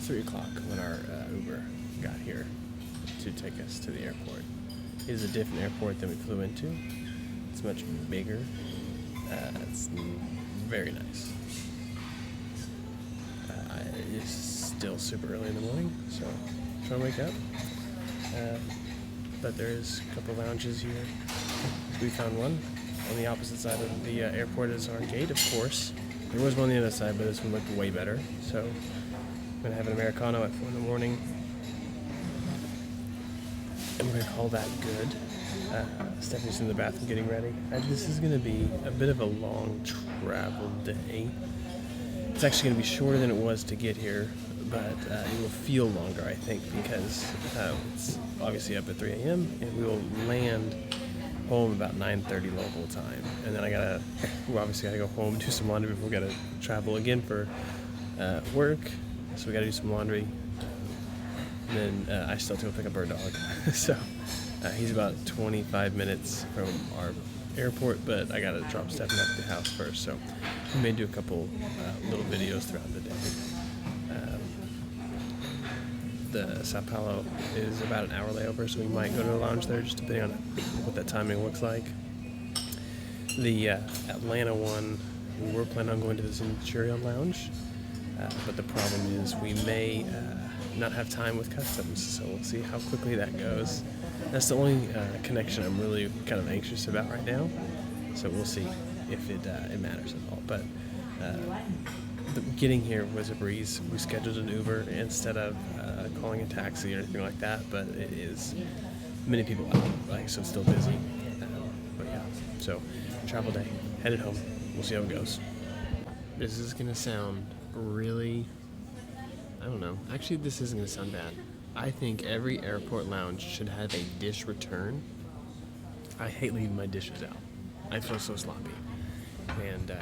3 o'clock when our Uber got here to take us to the airport. It is a different airport than we flew into. It's much bigger. It's very nice. It's still super early in the morning, so I'm trying to wake up. But there is a couple lounges here. We found one on the opposite side of the airport is our gate, of course. There was one on the other side, but this one looked way better. So I'm gonna have an Americano at 4 in the morning. And we're gonna call that good. Stephanie's in the bathroom getting ready. This is gonna be a bit of a long travel day. It's actually gonna be shorter than it was to get here, but it will feel longer, I think, because it's obviously up at 3 a.m. and we will land home about 9:30 local time. And then we obviously gotta go home, do some laundry before we gotta travel again for work. So we gotta do some laundry. And then I still have to go pick up our dog. So he's about 25 minutes from our airport, but I gotta drop Stephanie off at the house first. So we may do a couple little videos throughout the day. The Sao Paulo is about an hour layover, so we might go to the lounge there, just depending on what that timing looks like. The Atlanta one, we were planning on going to the Centurion Lounge, but the problem is we may not have time with customs, so we'll see how quickly that goes. That's the only connection I'm really kind of anxious about right now, so we'll see if it matters at all. But getting here was a breeze. We scheduled an Uber instead of calling a taxi or anything like that, but it is many people out, so it's still busy. But yeah, so travel day, headed home. We'll see how it goes. This is gonna sound really, I don't know. Actually, this isn't gonna sound bad. I think every airport lounge should have a dish return. I hate leaving my dishes out. I feel so sloppy. And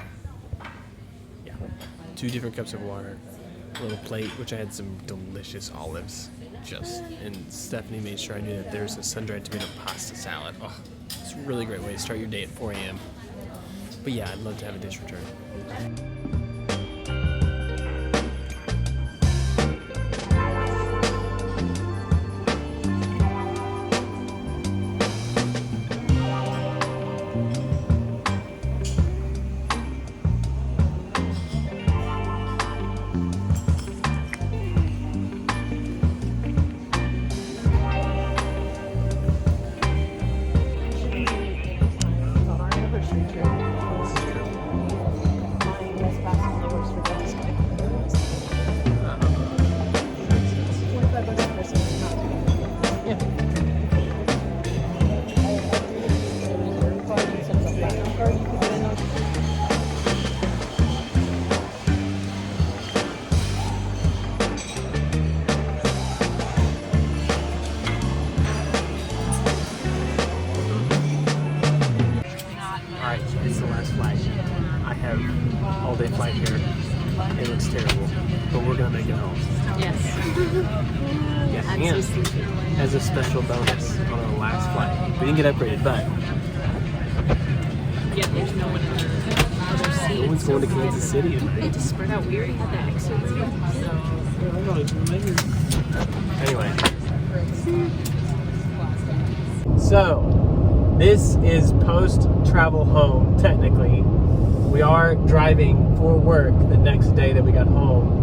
yeah, 2 different cups of water, a little plate, which I had some delicious olives. And Stephanie made sure I knew that there's a sun-dried tomato pasta salad. Oh, it's a really great way to start your day at 4 a.m. But yeah, I'd love to have a dish return. It's the last flight. I have all-day flight here. It looks terrible, but we're gonna make it home. Yes. Yeah, and as a special bonus on our last flight, we didn't get upgraded, but yeah, there's no one in the other seat. no one's going to Kansas City. They just spread out. We already had that extra seat. So this is post-travel home, technically. We are driving for work the next day that we got home.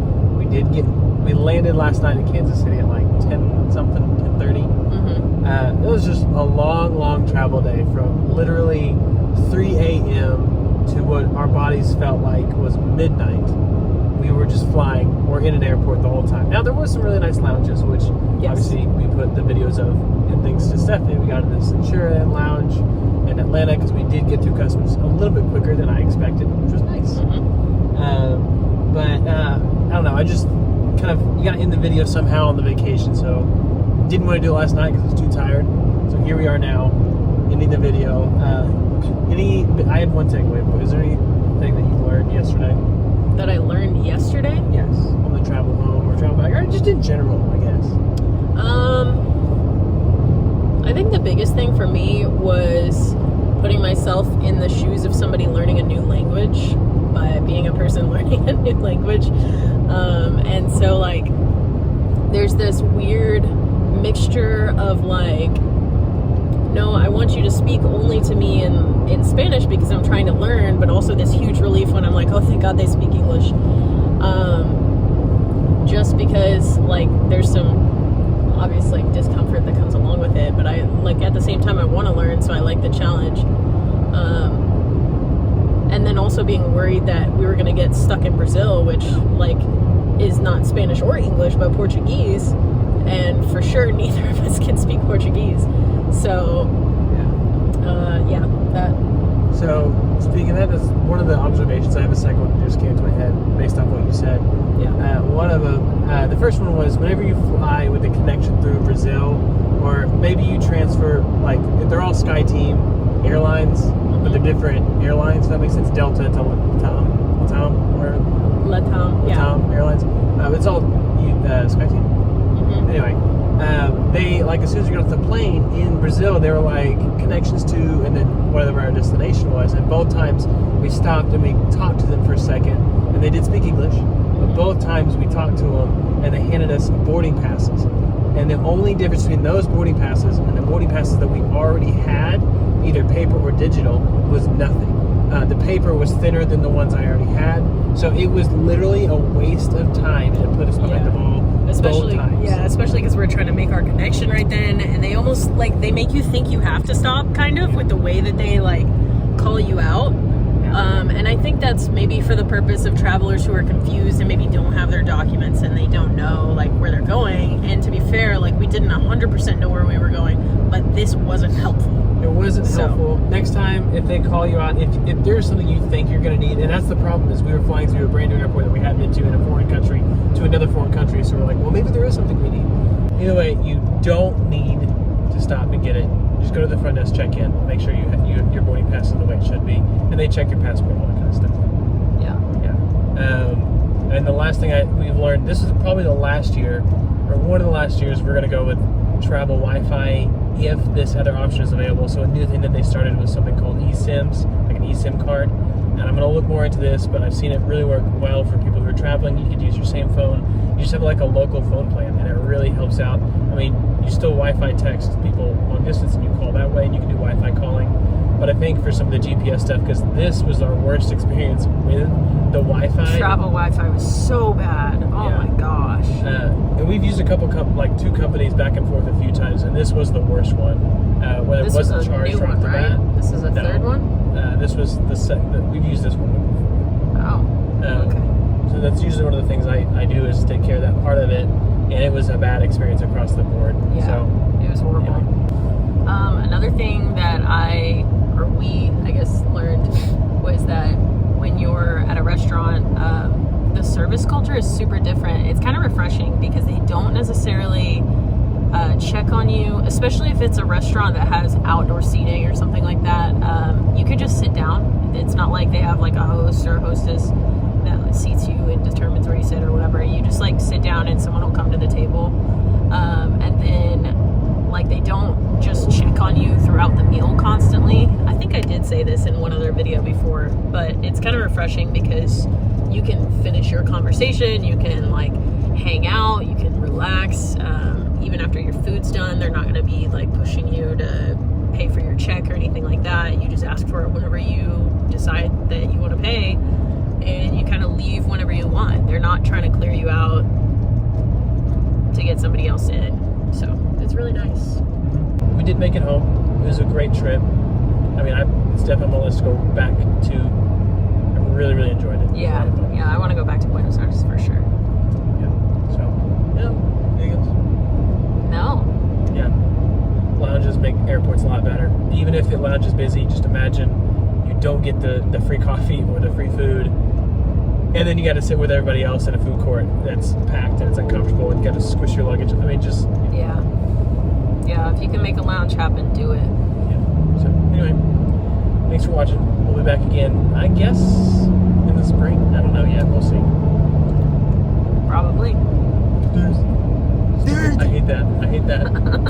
We landed last night in Kansas City at like 10-something, 10:30. Mm-hmm. It was just a long travel day from literally 3 a.m. to what our bodies felt like was midnight. We were just flying. We're in an airport the whole time. Now, there was some really nice lounges, which obviously we put the videos of, and thanks to Stephanie, we got in the Centurion Lounge in Atlanta because we did get through customs a little bit quicker than I expected, which was nice. Mm-hmm. But I don't know. I just kind of got in the video somehow on the vacation, so didn't want to do it last night because I was too tired. So here we are now, ending the video. I had one takeaway, but is there anything that you learned yesterday? That I learned yesterday? Yes, on the travel home or travel back, or just in general, I guess. I think the biggest thing for me was putting myself in the shoes of somebody learning a new language by being a person learning a new language. And so, like, there's this weird mixture of like, no, I want you to speak only to me in Spanish because I'm trying to learn, but also this huge relief when I'm like, oh, thank God they speak English. Just because like there's some obvious like discomfort that comes along with it, but I like at the same time I want to learn, so I like the challenge. And then also being worried that we were going to get stuck in Brazil, which like is not Spanish or English but Portuguese, and for sure neither of us can speak Portuguese. So yeah, that. So speaking of that, that's one of the observations. I have a second one that just came to my head based off what you said. Yeah. One of them, the first one was whenever you fly with a connection through Brazil, or maybe you transfer, like they're all SkyTeam airlines, but they're different airlines. If that makes sense. Delta to Latam Airlines. It's all SkyTeam. Anyway, they, like, as soon as you got off the plane in Brazil, they were like connections to, and then whatever our destination was. And both times we stopped and we talked to them for a second, and they did speak English. But both times we talked to them, and they handed us boarding passes. And the only difference between those boarding passes and the boarding passes that we already had, either paper or digital, was nothing. The paper was thinner than the ones I already had, so it was literally a waste of time, and it put us behind the ball. Especially, both times. yeah, especially because we're trying to make our connection right then, and they almost like they make you think you have to stop, kind of, with the way that they like call you out. And I think that's maybe for the purpose of travelers who are confused and maybe don't have their documents and they don't know like where they're going. And to be fair, like we didn't 100% know where we were going, but this wasn't helpful. It wasn't helpful. Next time, if they call you out, if there's something you think you're going to need, and that's the problem, is we were flying through a brand new airport that we hadn't been to in a foreign country to another foreign country, so we're like, well, maybe there is something we need. Either way, you don't need to stop and get it. Just go to the front desk, check in, make sure your boarding pass is the way it should be, and they check your passport, all that kind of stuff. Yeah. And the last thing we've learned, this is probably the last year, or one of the last years, we're going to go with travel Wi-Fi if this other option is available. So a new thing that they started was something called eSIMs, like an eSIM card. And I'm going to look more into this, but I've seen it really work well for people who are traveling. You could use your same phone. You just have like a local phone plan, and it really helps out. I mean, you still Wi-Fi text people long distance, and you call that way, and you can do Wi-Fi calling. But I think for some of the GPS stuff, because this was our worst experience with the Wi-Fi. Travel Wi-Fi was so bad. Oh my gosh. And we've used two companies back and forth a few times, and this was the worst one. Where it wasn't charged right off the bat. This is a third one? This was the second. We've used this one before. Oh. Okay. So that's usually one of the things I do is take care of that part of it, and it was a bad experience across the board. Yeah. So, it was horrible. Yeah. Another thing that we learned was that when you're at a restaurant, the service culture is super different. It's kind of refreshing because they don't necessarily check on you, especially if it's a restaurant that has outdoor seating or something like that. You could just sit down. It's not like they have like a host or a hostess that seats you and determines where you sit or whatever. You just like sit down and someone will come to the table. And then like they don't just check on you throughout the meal constantly. I think I did say this in one other video before, but it's kind of refreshing because you can finish your conversation, you can like hang out, you can relax. Even after your food's done, they're not going to be like pushing you to pay for your check or anything like that. You just ask for it whenever you decide that you want to pay, and you kind of leave whenever you want. They're not trying to clear you out to get somebody else in. So it's really nice. We did make it home. It was a great trip. I mean, it's definitely on my list to go back to. I really, really enjoyed it. Yeah, I want to go back to Buenos Aires for sure. Yeah. So, yeah, vegans. No. Yeah. Lounges make airports a lot better. Even if the lounge is busy, just imagine you don't get the free coffee or the free food, and then you got to sit with everybody else in a food court that's packed and it's uncomfortable, and you got to squish your luggage. I mean, just... Yeah, if you can make a lounge happen, do it. Yeah. So, anyway, thanks for watching. We'll be back again, I guess, in the spring. I don't know yet. We'll see. Probably. I hate that.